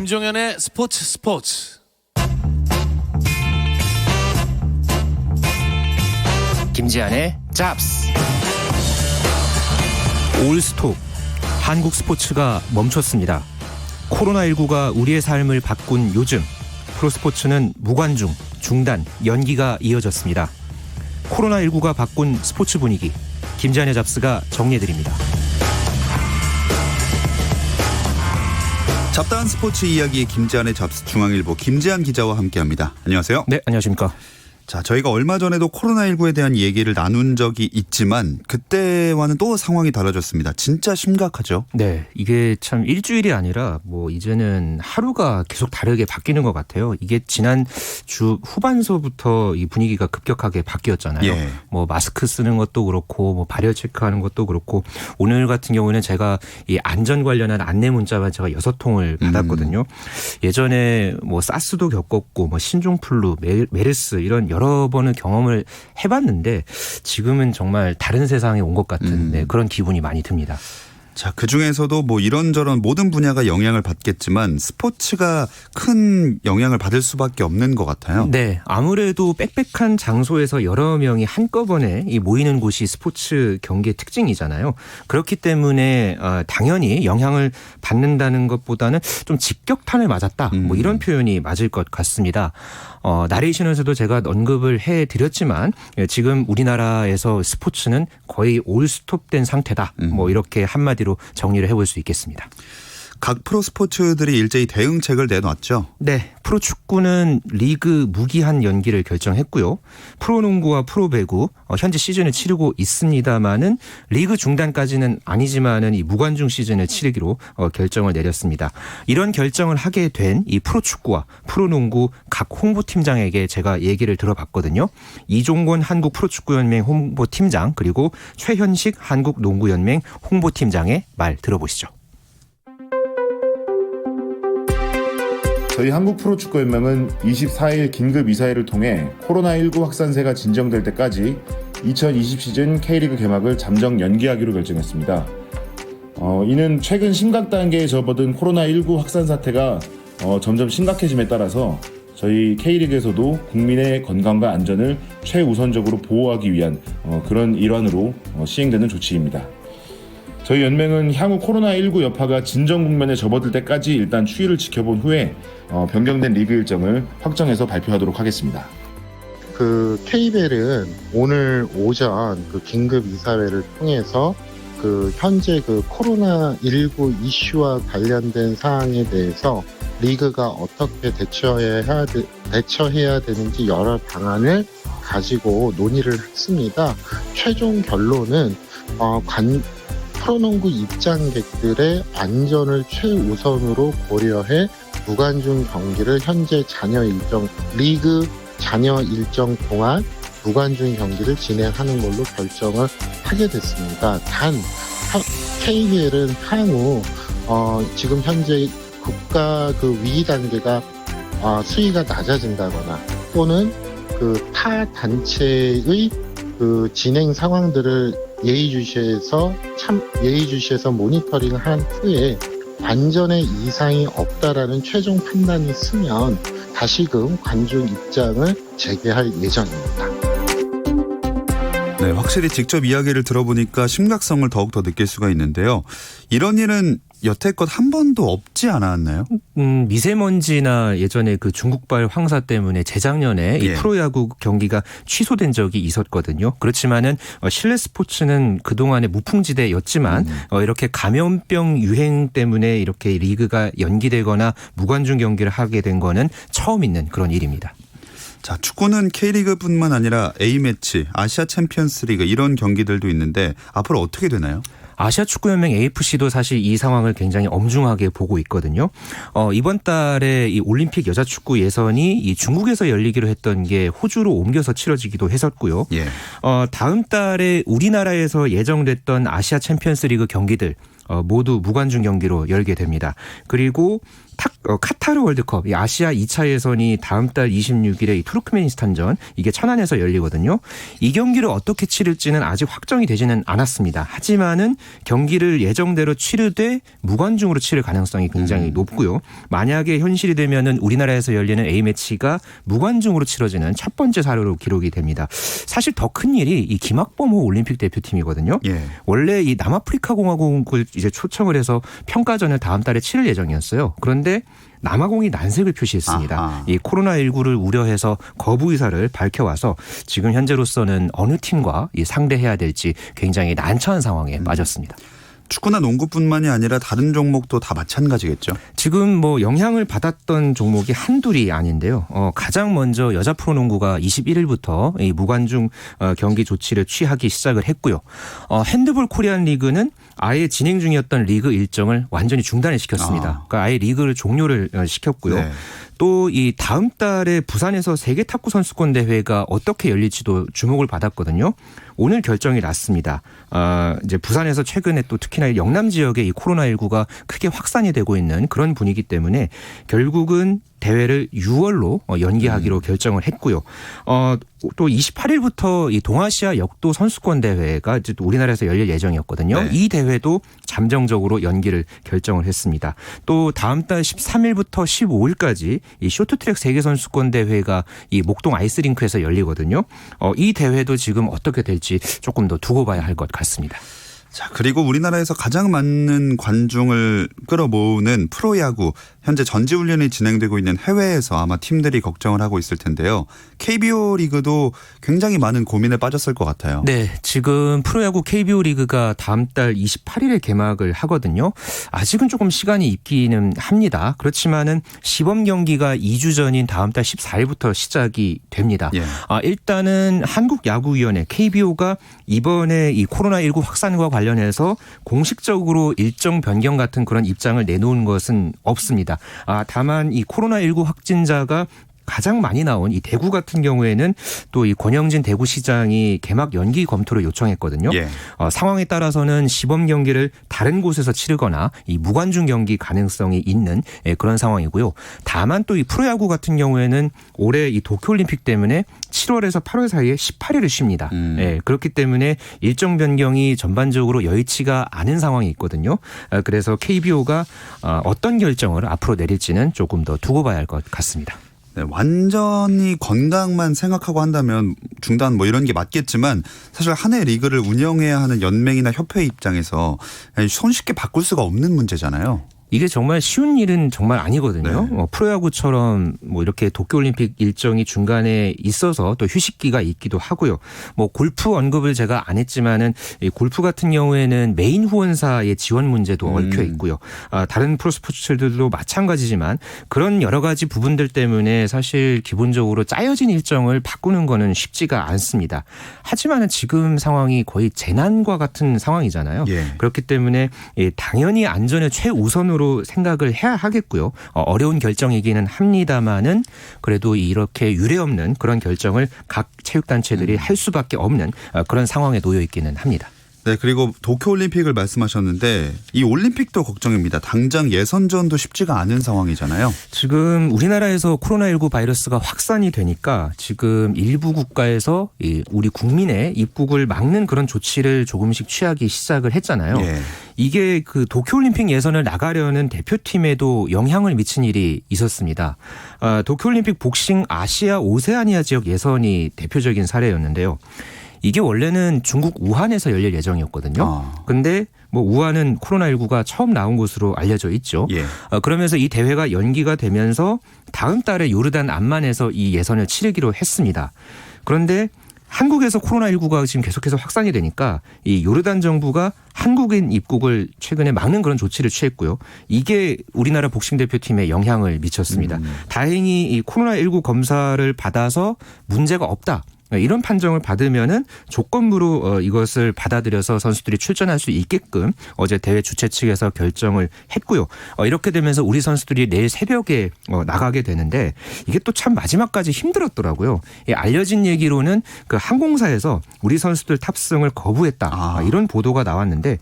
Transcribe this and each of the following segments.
김종현의 스포츠. 김지한의 잡스. 올스톱. 한국 스포츠가 멈췄습니다. 코로나19가 우리의 삶을 바꾼 요즘 프로스포츠는 무관중, 중단, 연기가 이어졌습니다. 코로나19가 바꾼 스포츠 분위기, 김지한의 잡스가 정리해드립니다. 잡다한 스포츠 이야기 김지한의 잡스, 중앙일보 김지한 기자와 함께합니다. 안녕하세요. 네, 안녕하십니까. 자, 저희가 얼마 전에도 코로나19에 대한 얘기를 나눈 적이 있지만 그때와는 또 상황이 달라졌습니다. 진짜 심각하죠? 네, 이게 참 일주일이 아니라 이제는 하루가 계속 다르게 바뀌는 것 같아요. 이게 지난 주 후반서부터 이 분위기가 급격하게 바뀌었잖아요. 예. 마스크 쓰는 것도 그렇고 발열 체크하는 것도 그렇고 오늘 같은 경우는 제가 이 안전 관련한 안내 문자만 제가 6통을 받았거든요. 예전에 사스도 겪었고 신종플루, 메르스 이런 여러 번의 경험을 해봤는데 지금은 정말 다른 세상에 온 것 같은 그런 기분이 많이 듭니다. 자, 그중에서도 이런저런 모든 분야가 영향을 받겠지만 스포츠가 큰 영향을 받을 수밖에 없는 것 같아요. 네, 아무래도 빽빽한 장소에서 여러 명이 한꺼번에 모이는 곳이 스포츠 경기의 특징이잖아요. 그렇기 때문에 당연히 영향을 받는다는 것보다는 좀 직격탄을 맞았다. 이런 표현이 맞을 것 같습니다. 나레이션에서도 제가 언급을 해드렸지만 지금 우리나라에서 스포츠는 거의 올스톱된 상태다. 이렇게 한마디로 정리를 해볼 수 있겠습니다. 각 프로 스포츠들이 일제히 대응책을 내놨죠. 네, 프로축구는 리그 무기한 연기를 결정했고요. 프로농구와 프로배구 현재 시즌을 치르고 있습니다만은 리그 중단까지는 아니지만은 이 무관중 시즌을 치르기로 결정을 내렸습니다. 이런 결정을 하게 된 이 프로축구와 프로농구 각 홍보팀장에게 제가 얘기를 들어봤거든요. 이종권 한국 프로축구연맹 홍보팀장 그리고 최현식 한국농구연맹 홍보팀장의 말 들어보시죠. 저희 한국프로축구연맹은 24일 긴급 이사회를 통해 코로나19 확산세가 진정될 때까지 2020 시즌 K리그 개막을 잠정 연기하기로 결정했습니다. 이는 최근 심각 단계에 접어든 코로나19 확산 사태가 점점 심각해짐에 따라서 저희 K리그에서도 국민의 건강과 안전을 최우선적으로 보호하기 위한 그런 일환으로 시행되는 조치입니다. 저희 연맹은 향후 코로나19 여파가 진정 국면에 접어들 때까지 일단 추이를 지켜본 후에 변경된 리그 일정을 확정해서 발표하도록 하겠습니다. KBL은 오늘 오전 긴급 이사회를 통해서 현재 코로나19 이슈와 관련된 사항에 대해서 리그가 어떻게 대처해야 되는지 여러 방안을 가지고 논의를 했습니다. 최종 결론은 프로농구 입장객들의 안전을 최우선으로 고려해 무관중 경기를 현재 리그 잔여 일정 동안 무관중 경기를 진행하는 걸로 결정을 하게 됐습니다. 단 KBL은 향후 지금 현재 국가 위기 단계가 수위가 낮아진다거나 또는 타 단체의 진행 상황들을 예의주시해서 모니터링한 후에 안전에 이상이 없다라는 최종 판단이 쓰면 다시금 관중 입장을 재개할 예정입니다. 네, 확실히 직접 이야기를 들어보니까 심각성을 더욱더 느낄 수가 있는데요. 이런 일은 여태껏 한 번도 없지 않았나요? 미세먼지나 예전에 중국발 황사 때문에 재작년에 이 프로야구 경기가 취소된 적이 있었거든요. 그렇지만은 실내 스포츠는 그동안의 무풍지대였지만 이렇게 감염병 유행 때문에 이렇게 리그가 연기되거나 무관중 경기를 하게 된 거는 처음 있는 그런 일입니다. 자, 축구는 K리그뿐만 아니라 A매치, 아시아 챔피언스 리그 이런 경기들도 있는데 앞으로 어떻게 되나요? 아시아 축구연맹 AFC도 사실 이 상황을 굉장히 엄중하게 보고 있거든요. 이번 달에 이 올림픽 여자축구 예선이 이 중국에서 열리기로 했던 게 호주로 옮겨서 치러지기도 했었고요. 다음 달에 우리나라에서 예정됐던 아시아 챔피언스 리그 경기들 모두 무관중 경기로 열게 됩니다. 그리고 카타르 월드컵, 이 아시아 2차 예선이 다음 달 26일에 이 투르크메니스탄전 이게 천안에서 열리거든요. 이 경기를 어떻게 치를지는 아직 확정이 되지는 않았습니다. 하지만은 경기를 예정대로 치르되 무관중으로 치를 가능성이 굉장히 높고요. 만약에 현실이 되면은 우리나라에서 열리는 A매치가 무관중으로 치러지는 첫 번째 사례로 기록이 됩니다. 사실 더 큰 일이 이 김학범호 올림픽 대표팀이거든요. 예. 원래 이 남아프리카 공화국을 이제 초청을 해서 평가전을 다음 달에 치를 예정이었어요. 그런데 남아공이 난색을 표시했습니다. 아하. 이 코로나19를 우려해서 거부 의사를 밝혀와서 지금 현재로서는 어느 팀과 상대해야 될지 굉장히 난처한 상황에 빠졌습니다. 축구나 농구뿐만이 아니라 다른 종목도 다 마찬가지겠죠. 지금 뭐 영향을 받았던 종목이 한둘이 아닌데요. 가장 먼저 여자 프로농구가 21일부터 이 무관중 경기 조치를 취하기 시작을 했고요. 핸드볼 코리안 리그는 아예 진행 중이었던 리그 일정을 완전히 중단을 시켰습니다. 그러니까 아예 리그를 종료를 시켰고요. 네. 또 이 다음 달에 부산에서 세계 탁구 선수권 대회가 어떻게 열릴지도 주목을 받았거든요. 오늘 결정이 났습니다. 이제 부산에서 최근에 또 특히나 영남 지역에 이 코로나19가 크게 확산이 되고 있는 그런 분위기 때문에 결국은 대회를 6월로 연기하기로 결정을 했고요. 또 28일부터 이 동아시아 역도 선수권 대회가 이제 또 우리나라에서 열릴 예정이었거든요. 네. 이 대회도 잠정적으로 연기를 결정을 했습니다. 또 다음 달 13일부터 15일까지 이 쇼트트랙 세계 선수권 대회가 이 목동 아이스링크에서 열리거든요. 이 대회도 지금 어떻게 될지 조금 더 두고 봐야 할 것 같습니다. 자, 그리고 우리나라에서 가장 많은 관중을 끌어모으는 프로야구, 현재 전지훈련이 진행되고 있는 해외에서 아마 팀들이 걱정을 하고 있을 텐데요. KBO 리그도 굉장히 많은 고민에 빠졌을 것 같아요. 네, 지금 프로야구 KBO 리그가 다음 달 28일에 개막을 하거든요. 아직은 조금 시간이 있기는 합니다. 그렇지만은 시범 경기가 2주 전인 다음 달 14일부터 시작이 됩니다. 예. 일단은 한국야구위원회 KBO가 이번에 이 코로나19 확산과 관련해서 공식적으로 일정 변경 같은 그런 입장을 내놓은 것은 없습니다. 다만 이 코로나19 확진자가 가장 많이 나온 이 대구 같은 경우에는 또 이 권영진 대구시장이 개막 연기 검토를 요청했거든요. 예. 상황에 따라서는 시범 경기를 다른 곳에서 치르거나 이 무관중 경기 가능성이 있는 그런 상황이고요. 다만 또 이 프로야구 같은 경우에는 올해 이 도쿄올림픽 때문에 7월에서 8월 사이에 18일을 쉽니다. 그렇기 때문에 일정 변경이 전반적으로 여의치가 않은 상황이 있거든요. 그래서 KBO가 어떤 결정을 앞으로 내릴지는 조금 더 두고 봐야 할 것 같습니다. 네, 완전히 건강만 생각하고 한다면 중단 뭐 이런 게 맞겠지만 사실 한 해 리그를 운영해야 하는 연맹이나 협회 입장에서 손쉽게 바꿀 수가 없는 문제잖아요. 이게 정말 쉬운 일은 정말 아니거든요. 네. 프로야구처럼 뭐 이렇게 도쿄올림픽 일정이 중간에 있어서 또 휴식기가 있기도 하고요. 뭐 골프 언급을 제가 안 했지만은 이 골프 같은 경우에는 메인 후원사의 지원 문제도 얽혀 있고요. 다른 프로스포츠들도 마찬가지지만 그런 여러 가지 부분들 때문에 사실 기본적으로 짜여진 일정을 바꾸는 거는 쉽지가 않습니다. 하지만은 지금 상황이 거의 재난과 같은 상황이잖아요. 예. 그렇기 때문에 당연히 안전을 최우선으로 생각을 해야 하겠고요. 어려운 결정이기는 합니다만은 그래도 이렇게 유례없는 그런 결정을 각 체육단체들이 할 수밖에 없는 그런 상황에 놓여 있기는 합니다. 네, 그리고 도쿄올림픽을 말씀하셨는데 이 올림픽도 걱정입니다. 당장 예선전도 쉽지가 않은 상황이잖아요. 지금 우리나라에서 코로나19 바이러스가 확산이 되니까 지금 일부 국가에서 우리 국민의 입국을 막는 그런 조치를 조금씩 취하기 시작을 했잖아요. 예. 이게 그 도쿄올림픽 예선을 나가려는 대표팀에도 영향을 미친 일이 있었습니다. 도쿄올림픽 복싱 아시아 오세아니아 지역 예선이 대표적인 사례였는데요. 이게 원래는 중국 우한에서 열릴 예정이었거든요. 근데 뭐 우한은 코로나19가 처음 나온 곳으로 알려져 있죠. 예. 그러면서 이 대회가 연기가 되면서 다음 달에 요르단 암만에서 이 예선을 치르기로 했습니다. 그런데 한국에서 코로나19가 지금 계속해서 확산이 되니까 이 요르단 정부가 한국인 입국을 최근에 막는 그런 조치를 취했고요. 이게 우리나라 복싱 대표팀에 영향을 미쳤습니다. 다행히 이 코로나19 검사를 받아서 문제가 없다. 이런 판정을 받으면은 조건부로 이것을 받아들여서 선수들이 출전할 수 있게끔 어제 대회 주최 측에서 결정을 했고요. 이렇게 되면서 우리 선수들이 내일 새벽에 나가게 되는데 이게 또 참 마지막까지 힘들었더라고요. 알려진 얘기로는 그 항공사에서 우리 선수들 탑승을 거부했다. 이런 보도가 나왔는데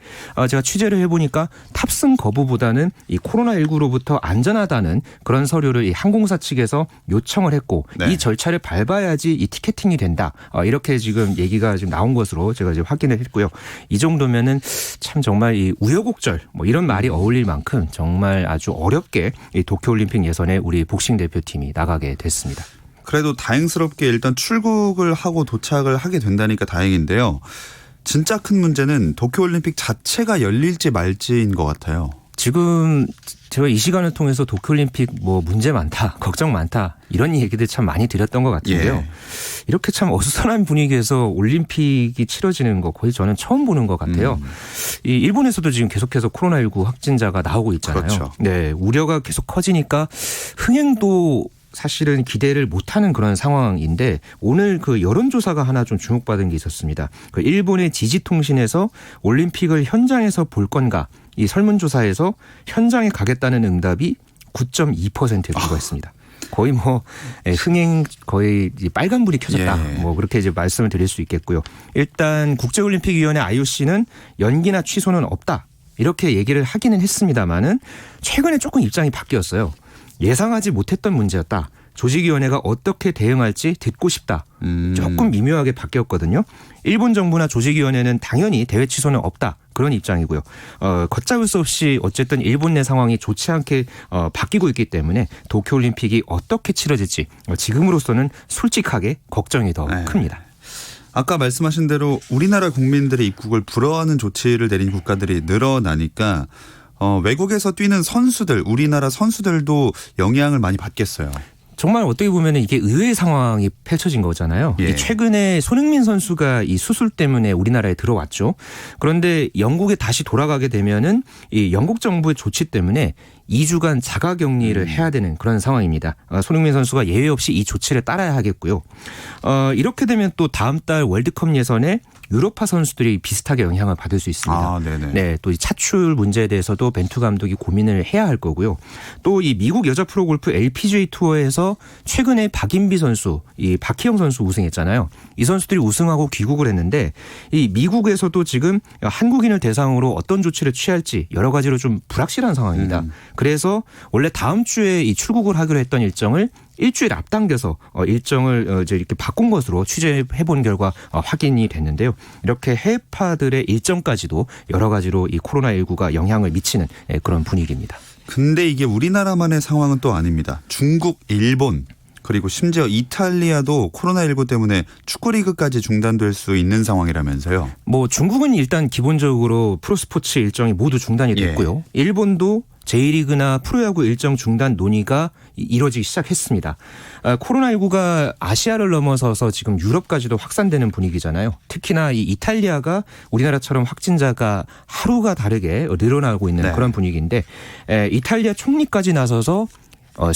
제가 취재를 해보니까 탑승 거부보다는 이 코로나19로부터 안전하다는 그런 서류를 이 항공사 측에서 요청을 했고 네. 이 절차를 밟아야지 이 티켓팅이 된다. 이렇게 지금 얘기가 지금 나온 것으로 제가 지금 확인을 했고요. 이 정도면은 참 정말 이 우여곡절 뭐 이런 말이 어울릴 만큼 정말 아주 어렵게 이 도쿄올림픽 예선에 우리 복싱 대표팀이 나가게 됐습니다. 그래도 다행스럽게 일단 출국을 하고 도착을 하게 된다니까 다행인데요. 진짜 큰 문제는 도쿄올림픽 자체가 열릴지 말지인 것 같아요. 지금 제가 이 시간을 통해서 도쿄올림픽 뭐 문제 많다, 걱정 많다 이런 얘기들 참 많이 드렸던 것 같은데요. 예. 이렇게 참 어수선한 분위기에서 올림픽이 치러지는 거 거의 저는 처음 보는 것 같아요. 이 일본에서도 지금 계속해서 코로나19 확진자가 나오고 있잖아요. 그렇죠. 네, 우려가 계속 커지니까 흥행도 사실은 기대를 못하는 그런 상황인데 오늘 그 여론조사가 하나 좀 주목받은 게 있었습니다. 그 일본의 지지통신에서 올림픽을 현장에서 볼 건가 이 설문조사에서 현장에 가겠다는 응답이 9.2%에 불과했습니다. 거의 뭐 흥행 거의 빨간불이 켜졌다. 예. 뭐 그렇게 이제 말씀을 드릴 수 있겠고요. 일단 국제올림픽위원회 IOC는 연기나 취소는 없다. 이렇게 얘기를 하기는 했습니다만은 최근에 조금 입장이 바뀌었어요. 예상하지 못했던 문제였다. 조직위원회가 어떻게 대응할지 듣고 싶다. 조금 미묘하게 바뀌었거든요. 일본 정부나 조직위원회는 당연히 대회 취소는 없다. 그런 입장이고요. 걷잡을 수 없이 어쨌든 일본 내 상황이 좋지 않게 바뀌고 있기 때문에 도쿄올림픽이 어떻게 치러질지 지금으로서는 솔직하게 걱정이 더 큽니다. 아까 말씀하신 대로 우리나라 국민들의 입국을 불허하는 조치를 내린 국가들이 늘어나니까 외국에서 뛰는 선수들, 우리나라 선수들도 영향을 많이 받겠어요. 정말 어떻게 보면 이게 의외의 상황이 펼쳐진 거잖아요. 예. 최근에 손흥민 선수가 이 수술 때문에 우리나라에 들어왔죠. 그런데 영국에 다시 돌아가게 되면은 이 영국 정부의 조치 때문에 2주간 자가격리를 해야 되는 그런 상황입니다. 손흥민 선수가 예외 없이 이 조치를 따라야 하겠고요. 이렇게 되면 또 다음 달 월드컵 예선에 유럽파 선수들이 비슷하게 영향을 받을 수 있습니다. 네네. 네, 또 이 차출 문제에 대해서도 벤투 감독이 고민을 해야 할 거고요. 또 이 미국 여자 프로골프 LPGA 투어에서 최근에 박인비 선수, 이 박희영 선수 우승했잖아요. 이 선수들이 우승하고 귀국을 했는데 이 미국에서도 지금 한국인을 대상으로 어떤 조치를 취할지 여러 가지로 좀 불확실한 상황입니다. 그래서 원래 다음 주에 이 출국을 하기로 했던 일정을 일주일 앞당겨서 일정을 이제 이렇게 바꾼 것으로 취재해 본 결과 확인이 됐는데요. 이렇게 해외파들의 일정까지도 여러 가지로 이 코로나19가 영향을 미치는 그런 분위기입니다. 근데 이게 우리나라만의 상황은 또 아닙니다. 중국, 일본 그리고 심지어 이탈리아도 코로나19 때문에 축구리그까지 중단될 수 있는 상황이라면서요. 뭐 중국은 일단 기본적으로 프로스포츠 일정이 모두 중단이 됐고요. 일본도 J리그나 프로야구 일정 중단 논의가 이뤄지기 시작했습니다. 코로나19가 아시아를 넘어서서 지금 유럽까지도 확산되는 분위기잖아요. 특히나 이 이탈리아가 우리나라처럼 확진자가 하루가 다르게 늘어나고 있는 그런 분위기인데 이탈리아 총리까지 나서서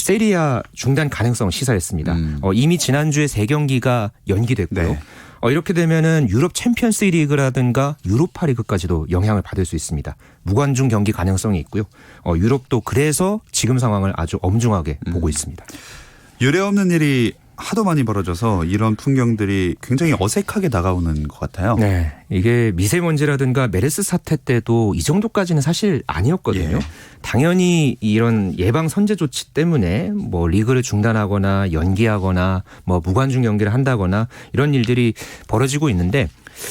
세리아 중단 가능성을 시사했습니다. 이미 지난주에 3경기가 연기됐고요. 이렇게 되면은 유럽 챔피언스 리그라든가 유로파 리그까지도 영향을 받을 수 있습니다. 무관중 경기 가능성이 있고요. 유럽도 그래서 지금 상황을 아주 엄중하게 보고 있습니다. 유례없는 일이 하도 많이 벌어져서 이런 풍경들이 굉장히 어색하게 다가오는 것 같아요. 네, 이게 미세먼지라든가 메르스 사태 때도 이 정도까지는 사실 아니었거든요. 당연히 이런 예방 선제 조치 때문에 뭐 리그를 중단하거나 연기하거나 뭐 무관중 경기를 한다거나 이런 일들이 벌어지고 있는데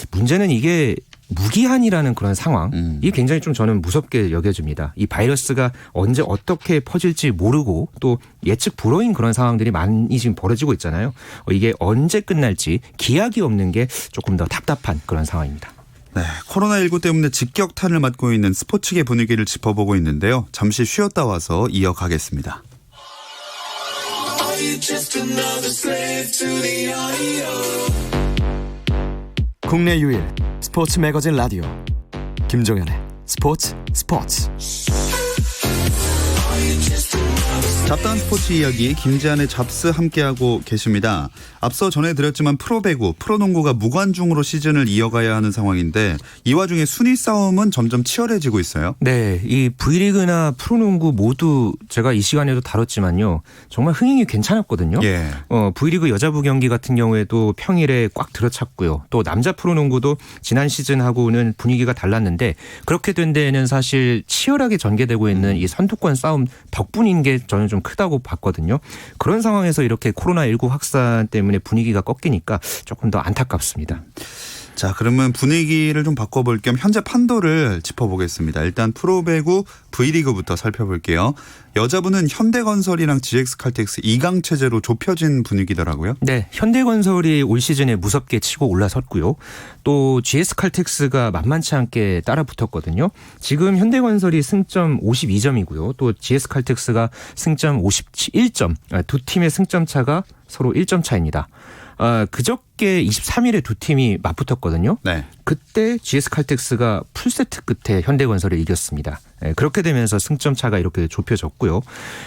문제는 이게 무기한이라는 그런 상황, 이게 굉장히 좀 저는 무섭게 여겨집니다. 이 바이러스가 언제 어떻게 퍼질지 모르고 또 예측 불허인 그런 상황들이 많이 지금 벌어지고 있잖아요. 이게 언제 끝날지 기약이 없는 게 조금 더 답답한 그런 상황입니다. 네, 코로나19 때문에 직격탄을 맞고 있는 스포츠계 분위기를 짚어보고 있는데요. 잠시 쉬었다 와서 이어가겠습니다. 국내 유일 스포츠 매거진 라디오 김종현의 스포츠 잡다한 스포츠 이야기 김지한의 잡스 함께하고 계십니다. 앞서 전해드렸지만 프로배구, 프로농구가 무관중으로 시즌을 이어가야 하는 상황인데 이 와중에 순위 싸움은 점점 치열해지고 있어요. 네, 이 V리그나 프로농구 모두 제가 이 시간에도 다뤘지만요. 정말 흥행이 괜찮았거든요. 예. V리그 여자부 경기 같은 경우에도 평일에 꽉 들어찼고요. 또 남자 프로농구도 지난 시즌하고는 분위기가 달랐는데 그렇게 된 데에는 사실 치열하게 전개되고 있는 이 선두권 싸움 덕분인 게 저는 좀 크다고 봤거든요. 그런 상황에서 이렇게 코로나19 확산 때문에 분위기가 꺾이니까 조금 더 안타깝습니다. 자, 그러면 분위기를 좀 바꿔볼 겸 현재 판도를 짚어보겠습니다. 일단 프로배구 V리그부터 살펴볼게요. 여자부는 현대건설이랑 GX칼텍스 2강 체제로 좁혀진 분위기더라고요. 네, 현대건설이 올 시즌에 무섭게 치고 올라섰고요. 또 GS칼텍스가 만만치 않게 따라붙었거든요. 지금 현대건설이 승점 52점이고요. 또 GS칼텍스가 승점 51점. 두 팀의 승점 차가 서로 1점 차입니다. 그저께 23일에 두 팀이 맞붙었거든요. 네. 그때 GS칼텍스가 풀세트 끝에 현대건설을 이겼습니다. 그렇게 되면서 승점 차가 이렇게 좁혀졌고요.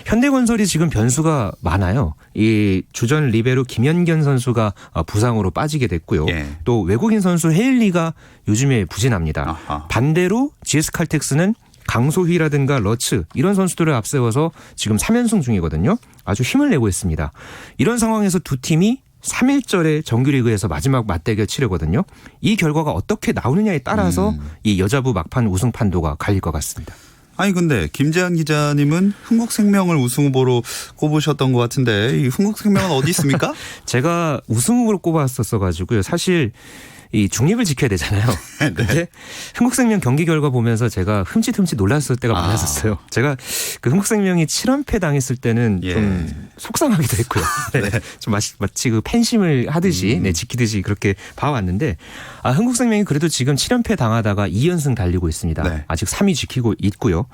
현대건설이 지금 변수가 많아요. 이 주전 리베로 김연견 선수가 부상으로 빠지게 됐고요. 예. 또 외국인 선수 헤일리가 요즘에 부진합니다. 아하. 반대로 GS칼텍스는 강소희라든가 러츠 이런 선수들을 앞세워서 지금 3연승 중이거든요. 아주 힘을 내고 있습니다. 이런 상황에서 두 팀이 3일절에 정규리그에서 마지막 맞대결 치르거든요. 이 결과가 어떻게 나오느냐에 따라서 이 여자부 막판 우승 판도가 갈릴 것 같습니다. 아니 근데 김재한 기자님은 흥국생명을 우승 후보로 꼽으셨던 것 같은데 이 흥국생명은 어디 있습니까? 제가 우승 후보로 꼽았었어 가지고요. 사실 이 중립을 지켜야 되잖아요. 근데 흥국생명 경기 결과 보면서 제가 흠칫흠칫 놀랐을 때가 많았었어요. 제가 그 흥국생명이 7연패 당했을 때는 좀 속상하기도 했고요. 네. 좀 마치 그 팬심을 하듯이 지키듯이 그렇게 봐왔는데 흥국생명이 그래도 지금 7연패 당하다가 2연승 달리고 있습니다. 네. 아직 3위 지키고 있고요.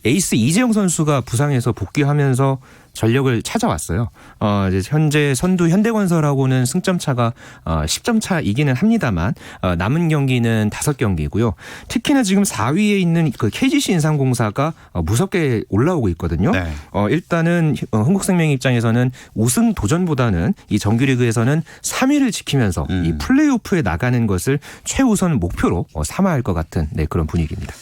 에이스 이재용 선수가 부상해서 복귀하면서 전력을 찾아왔어요. 이제 현재 선두 현대건설하고는 승점 차가 10점 차이기는 합니다만 남은 경기는 5경기고요. 특히나 지금 4위에 있는 그 KGC 인삼공사가 무섭게 올라오고 있거든요. 네. 일단은 흥국생명 입장에서는 우승 도전보다는 이 정규리그에서는 3위를 지키면서 이 플레이오프에 나가는 것을 최우선 목표로 삼아야 할 것 같은 그런 분위기입니다.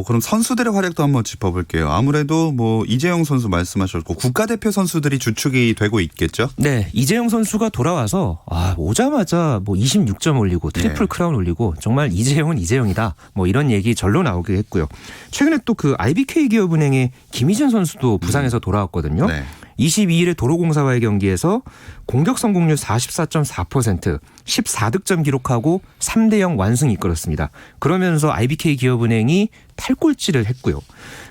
그럼 선수들의 활약도 한번 짚어볼게요. 아무래도 뭐 이재용 선수 말씀하셨고 국가대표 선수들이 주축이 되고 있겠죠? 네, 이재용 선수가 돌아와서 오자마자 뭐 26점 올리고 트리플 크라운 올리고 정말 이재용은 이재용이다. 뭐 이런 얘기 절로 나오게 했고요. 최근에 또 그 IBK 기업은행의 김희준 선수도 부상해서 돌아왔거든요. 네. 22일에 도로공사와의 경기에서 공격 성공률 44.4%, 14득점 기록하고 3대0 완승 이끌었습니다. 그러면서 IBK 기업은행이 탈꼴찌를 했고요.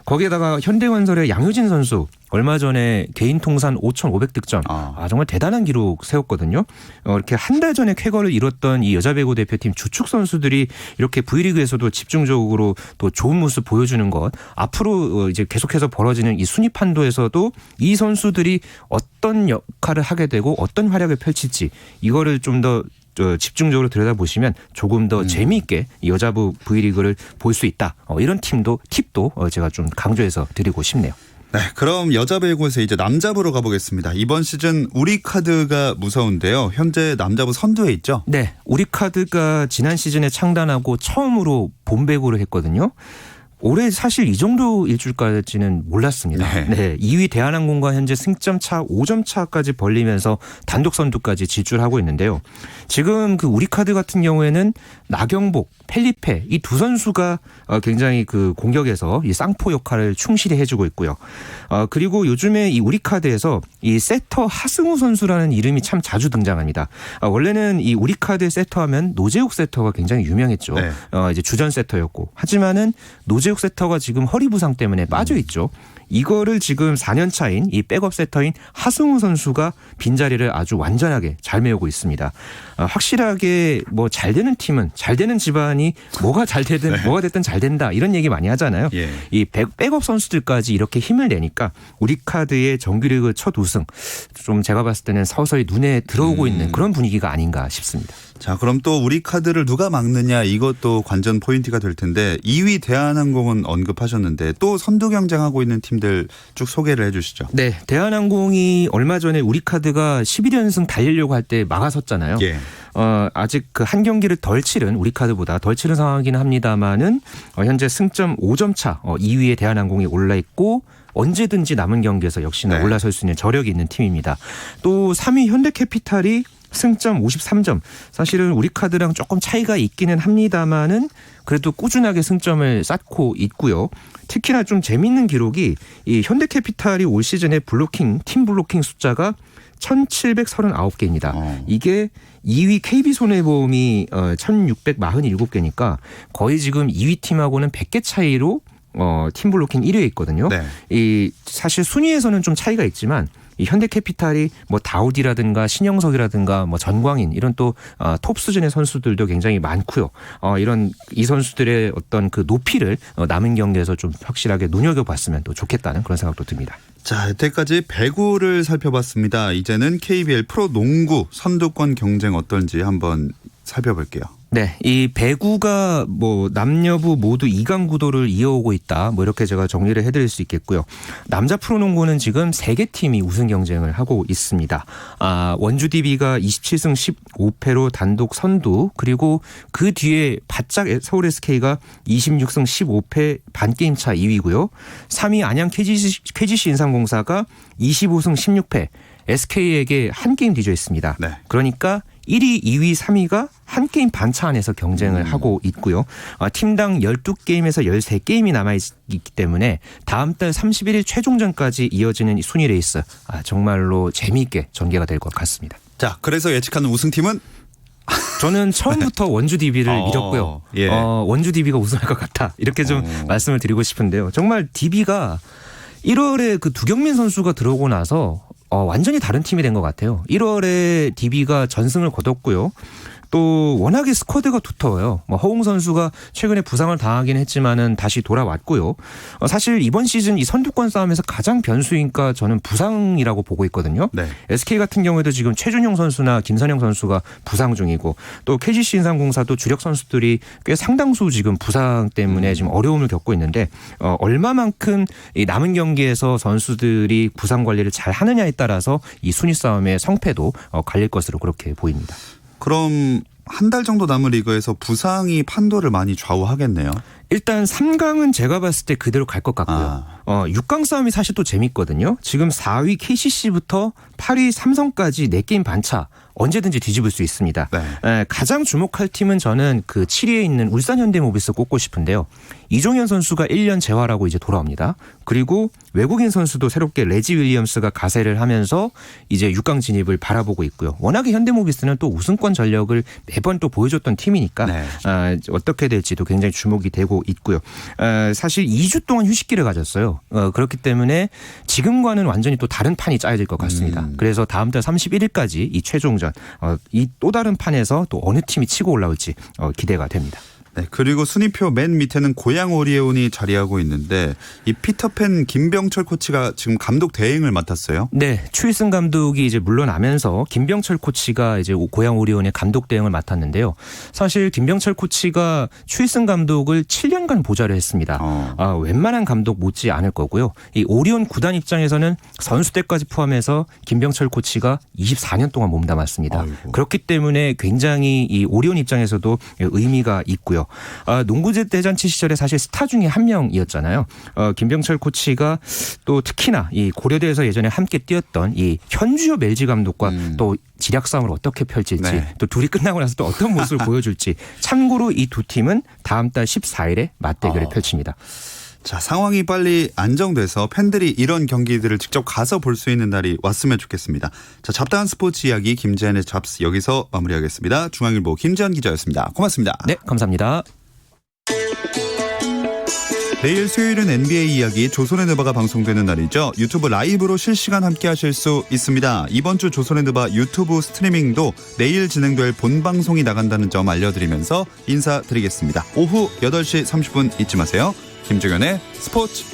거기에다가 현대건설의 양효진 선수 얼마 전에 개인 통산 5,500득점 정말 대단한 기록 세웠거든요. 이렇게 한 달 전에 쾌거를 이뤘던 이 여자 배구 대표팀 주축 선수들이 이렇게 V리그에서도 집중적으로 또 좋은 모습 보여주는 것 앞으로 이제 계속해서 벌어지는 이 순위 판도에서도 이 선수들이 어떤 역할을 하게 되고 어떤 활약을 펼칠지 이거를 좀 더 집중적으로 들여다보시면 조금 더 재미있게 여자부 V리그를 볼 수 있다. 이런 팁도 제가 좀 강조해서 드리고 싶네요. 네, 그럼 여자 배구에서 이제 남자부로 가보겠습니다. 이번 시즌 우리카드가 무서운데요. 현재 남자부 선두에 있죠? 네, 우리카드가 지난 시즌에 창단하고 처음으로 본 배구를 했거든요. 올해 사실 이 정도일 줄까지는 몰랐습니다. 네. 2위 대한항공과 현재 승점 차 5점 차까지 벌리면서 단독 선두까지 진출하고 있는데요. 지금 그 우리카드 같은 경우에는 나경복, 펠리페 이 두 선수가 굉장히 그 공격에서 이 쌍포 역할을 충실히 해주고 있고요. 그리고 요즘에 이 우리카드에서 이 세터 하승우 선수라는 이름이 참 자주 등장합니다. 원래는 이 우리카드 세터하면 노재욱 세터가 굉장히 유명했죠. 네. 이제 주전 세터였고 하지만은 노재욱 세터가 지금 허리 부상 때문에 빠져 있죠. 이거를 지금 4년 차인 이 백업 세터인 하승우 선수가 빈자리를 아주 완전하게 잘 메우고 있습니다. 확실하게 뭐 잘 되는 팀은 잘 되는 집안이 뭐가 잘 되든 뭐가 됐든 잘 된다 이런 얘기 많이 하잖아요. 이 백업 선수들까지 이렇게 힘을 내니까 우리카드의 정규리그 첫 우승 좀 제가 봤을 때는 서서히 눈에 들어오고 있는 그런 분위기가 아닌가 싶습니다. 자, 그럼 또 우리카드를 누가 막느냐 이것도 관전 포인트가 될 텐데 2위 대한항공은 언급하셨는데 또 선두 경쟁하고 있는 팀들 팀들 쭉 소개를 해주시죠. 네, 대한항공이 얼마 전에 우리카드가 11연승 달리려고 할 때 막아섰잖아요. 예. 아직 그 한 경기를 덜 치른 우리카드보다 덜 치른 상황이긴 합니다만은 현재 승점 5점 차 2위에 대한항공이 올라 있고 언제든지 남은 경기에서 역시나 네. 올라설 수 있는 저력이 있는 팀입니다. 또 3위 현대캐피탈이 승점 53점. 사실은 우리카드랑 조금 차이가 있기는 합니다만은 그래도 꾸준하게 승점을 쌓고 있고요. 특히나 좀 재미있는 기록이 이 현대캐피탈이 올 시즌에 팀 블로킹 숫자가 1,739개입니다. 이게 2위 KB손해보험이 1,647개니까 거의 지금 2위 팀하고는 100개 차이로 팀 블로킹 1위에 있거든요. 네. 이 사실 순위에서는 좀 차이가 있지만 이 현대캐피탈이 뭐 다우디라든가 신영석이라든가 뭐 전광인 이런 또 톱 수준의 선수들도 굉장히 많고요. 이 선수들의 어떤 그 높이를 남은 경기에서 좀 확실하게 눈여겨봤으면 또 좋겠다는 그런 생각도 듭니다. 자, 여태까지 배구를 살펴봤습니다. 이제는 KBL 프로농구 선두권 경쟁 어떤지 한번 살펴볼게요. 네, 이 배구가 뭐 남녀부 모두 2강 구도를 이어오고 있다. 뭐 이렇게 제가 정리를 해드릴 수 있겠고요. 남자 프로농구는 지금 3개 팀이 우승 경쟁을 하고 있습니다. 원주 DB가 27승 15패로 단독 선두, 그리고 그 뒤에 바짝 서울 SK가 26승 15패 반게임 차 2위고요. 3위 안양 KGC 인삼공사가 25승 16패. SK에게 한 게임 뒤져 있습니다. 네. 그러니까 1위, 2위, 3위가 한 게임 반차 안에서 경쟁을 하고 있고요. 팀당 12게임에서 13게임이 남아있기 때문에 다음 달 31일 최종전까지 이어지는 이 순위 레이스 정말로 재미있게 전개가 될 것 같습니다. 자, 그래서 예측하는 우승팀은? 저는 처음부터 원주 DB를 믿었고요. 예. 원주 DB가 우승할 것 같다. 이렇게 좀 말씀을 드리고 싶은데요. 정말 DB가 1월에 그 두경민 선수가 들어오고 나서 완전히 다른 팀이 된 것 같아요. 1월에 DB가 전승을 거뒀고요. 또 워낙에 스쿼드가 두터워요. 허웅 선수가 최근에 부상을 당하긴 했지만은 다시 돌아왔고요. 사실 이번 시즌 이 선두권 싸움에서 가장 변수인가 저는 부상이라고 보고 있거든요. 네. SK 같은 경우에도 지금 최준용 선수나 김선영 선수가 부상 중이고 또 KGC 인삼공사도 주력 선수들이 꽤 상당수 지금 부상 때문에 지금 어려움을 겪고 있는데 얼마만큼 이 남은 경기에서 선수들이 부상 관리를 잘 하느냐에 따라서 이 순위 싸움의 성패도 갈릴 것으로 그렇게 보입니다. 그럼 한 달 정도 남은 리그에서 부상이 판도를 많이 좌우하겠네요. 일단 3강은 제가 봤을 때 그대로 갈 것 같고요. 6강 싸움이 사실 또 재밌거든요. 지금 4위 KCC부터 8위 삼성까지 4게임 반차 언제든지 뒤집을 수 있습니다. 네. 가장 주목할 팀은 저는 그 7위에 있는 울산 현대모비스 꼽고 싶은데요. 이종현 선수가 1년 재활하고 이제 돌아옵니다. 그리고 외국인 선수도 새롭게 레지 윌리엄스가 가세를 하면서 이제 6강 진입을 바라보고 있고요. 워낙에 현대모비스는 또 우승권 전력을 매번 또 보여줬던 팀이니까 네. 어떻게 될지도 굉장히 주목이 되고 있고요. 사실 2주 동안 휴식기를 가졌어요. 그렇기 때문에 지금과는 완전히 또 다른 판이 짜여질 것 같습니다. 그래서 다음 달 31일까지 이 최종전 이 또 다른 판에서 또 어느 팀이 치고 올라올지 기대가 됩니다. 네, 그리고 순위표 맨 밑에는 고양 오리온이 자리하고 있는데 이 피터팬 김병철 코치가 지금 감독 대행을 맡았어요. 네, 추일승 감독이 이제 물러나면서 김병철 코치가 이제 고양 오리온의 감독 대행을 맡았는데요. 사실 김병철 코치가 추일승 감독을 7년간 보좌를 했습니다. 웬만한 감독 못지 않을 거고요. 이 오리온 구단 입장에서는 선수 때까지 포함해서 김병철 코치가 24년 동안 몸담았습니다. 아이고. 그렇기 때문에 굉장히 이 오리온 입장에서도 의미가 있고요. 농구 대잔치 시절에 사실 스타 중에 한 명이었잖아요. 김병철 코치가 또 특히나 이 고려대에서 예전에 함께 뛰었던 이 현주엽 LG 감독과 또 지략 싸움을 어떻게 펼칠지 네. 또 둘이 끝나고 나서 또 어떤 모습을 보여줄지 참고로 이 두 팀은 다음 달 14일에 맞대결을 펼칩니다. 자, 상황이 빨리 안정돼서 팬들이 이런 경기들을 직접 가서 볼 수 있는 날이 왔으면 좋겠습니다. 자, 잡다한 스포츠 이야기 김재현의 잡스 여기서 마무리하겠습니다. 중앙일보 김재현 기자였습니다. 고맙습니다. 네, 감사합니다. 내일 수요일은 NBA 이야기 조선의 느바가 방송되는 날이죠. 유튜브 라이브로 실시간 함께 하실 수 있습니다. 이번 주 조선의 느바 유튜브 스트리밍도 내일 진행될 본방송이 나간다는 점 알려드리면서 인사드리겠습니다. 오후 8시 30분 잊지 마세요. 김종현의 스포츠.